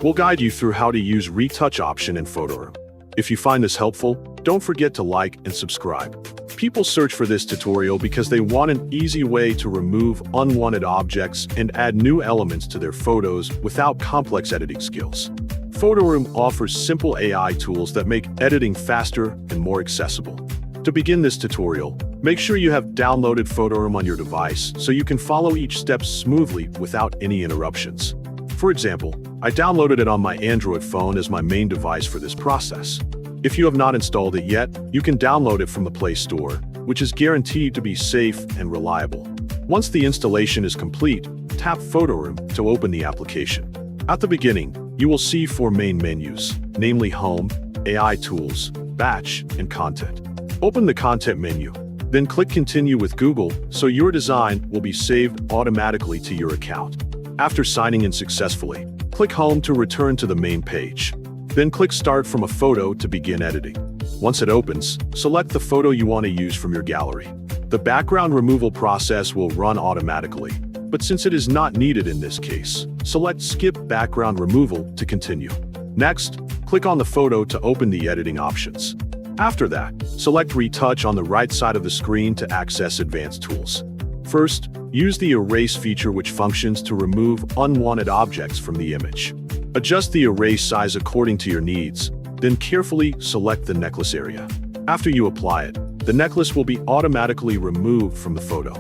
We'll guide you through how to use Retouch option in Photoroom. If you find this helpful, don't forget to like and subscribe. People search for this tutorial because they want an easy way to remove unwanted objects and add new elements to their photos without complex editing skills. Photoroom offers simple AI tools that make editing faster and more accessible. To begin this tutorial, make sure you have downloaded Photoroom on your device so you can follow each step smoothly without any interruptions. For example, I downloaded it on my Android phone as my main device for this process. If you have not installed it yet, you can download it from the Play Store, which is guaranteed to be safe and reliable. Once the installation is complete, tap Photoroom to open the application. At the beginning, you will see 4 main menus, namely Home, AI Tools, Batch, and Content. Open the Content menu, then click Continue with Google so your design will be saved automatically to your account. After signing in successfully, click Home to return to the main page. Then click Start from a photo to begin editing. Once it opens, select the photo you want to use from your gallery. The background removal process will run automatically, but since it is not needed in this case, select Skip Background Removal to continue. Next, click on the photo to open the editing options. After that, select Retouch on the right side of the screen to access advanced tools. First, use the Erase feature, which functions to remove unwanted objects from the image. Adjust the erase size according to your needs, then carefully select the necklace area. After you apply it, the necklace will be automatically removed from the photo.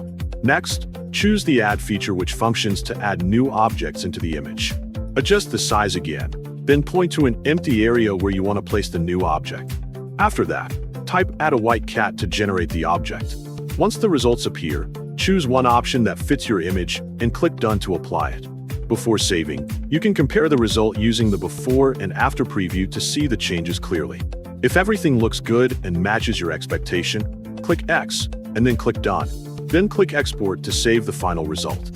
Next, choose the Add feature, which functions to add new objects into the image. Adjust the size again, then point to an empty area where you want to place the new object. After that, type Add a white cat to generate the object. Once the results appear, choose one option that fits your image and click Done to apply it. Before saving, you can compare the result using the before and after preview to see the changes clearly. If everything looks good and matches your expectation, click X and then click Done. Then click Export to save the final result.